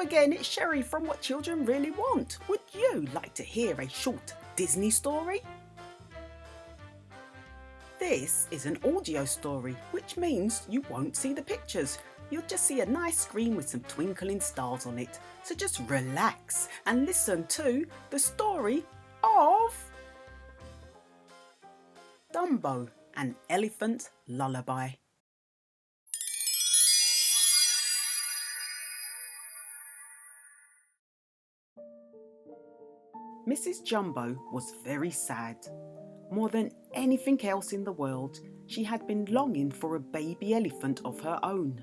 Hello again, it's Sherry from What Children Really Want. Would you like to hear a short Disney story? This is an audio story, which means you won't see the pictures. You'll just see a nice screen with some twinkling stars on it. So just relax and listen to the story of Dumbo An Elephant Lullaby. Mrs. Jumbo was very sad. More than anything else in the world, she had been longing for a baby elephant of her own.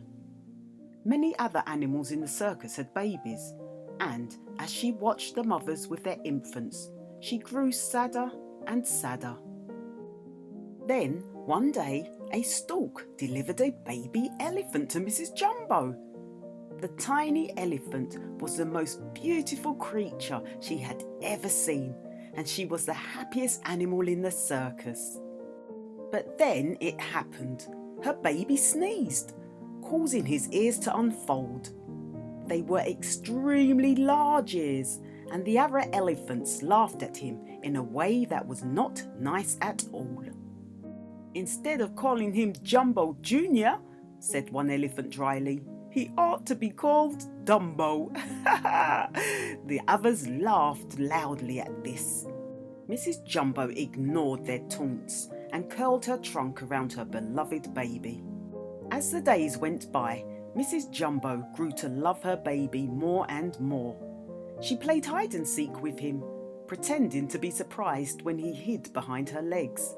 Many other animals in the circus had babies, and as she watched the mothers with their infants, she grew sadder and sadder. Then, one day, a stork delivered a baby elephant to Mrs. Jumbo. The tiny elephant was the most beautiful creature she had ever seen, and she was the happiest animal in the circus. But then it happened. Her baby sneezed, causing his ears to unfold. They were extremely large ears, and the other elephants laughed at him in a way that was not nice at all. "Instead of calling him Jumbo Jr., said one elephant dryly, "he ought to be called Dumbo." The others laughed loudly at this. Mrs. Jumbo ignored their taunts and curled her trunk around her beloved baby. As the days went by, Mrs. Jumbo grew to love her baby more and more. She played hide and seek with him, pretending to be surprised when he hid behind her legs.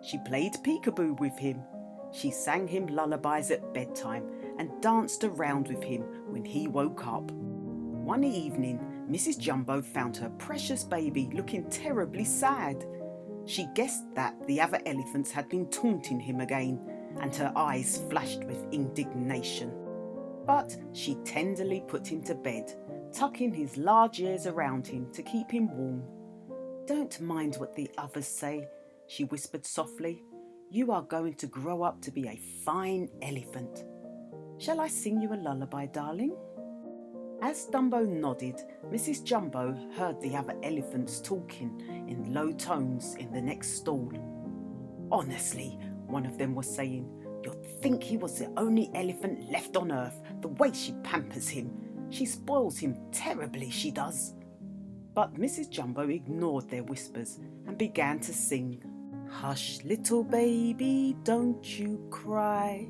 She played peekaboo with him. She sang him lullabies at bedtime and danced around with him when he woke up. One evening, Mrs. Jumbo found her precious baby looking terribly sad. She guessed that the other elephants had been taunting him again, and her eyes flashed with indignation. But she tenderly put him to bed, tucking his large ears around him to keep him warm. "Don't mind what the others say," she whispered softly. "You are going to grow up to be a fine elephant. Shall I sing you a lullaby, darling?" As Dumbo nodded, Mrs. Jumbo heard the other elephants talking in low tones in the next stall. "Honestly," one of them was saying, "you'd think he was the only elephant left on earth, the way she pampers him. She spoils him terribly, she does." But Mrs. Jumbo ignored their whispers and began to sing. "Hush, little baby, don't you cry.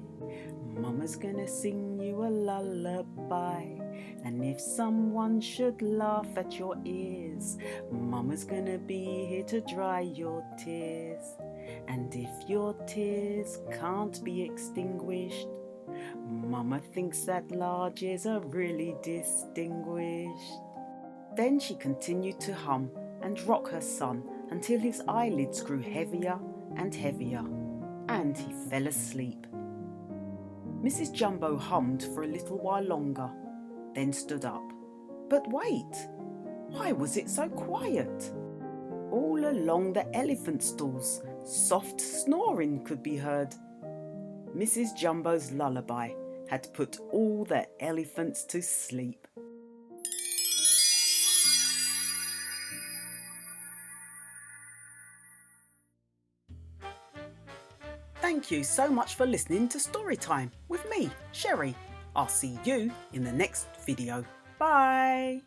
Mama's gonna sing you a lullaby. And if someone should laugh at your ears, Mama's gonna be here to dry your tears. And if your tears can't be extinguished, Mama thinks that large ears are really distinguished." Then she continued to hum and rock her son until his eyelids grew heavier and heavier, and he fell asleep. Mrs. Jumbo hummed for a little while longer, then stood up. But wait, why was it so quiet? All along the elephant stalls, soft snoring could be heard. Mrs. Jumbo's lullaby had put all the elephants to sleep. Thank you so much for listening to Storytime with me, Sherry. I'll see you in the next video. Bye!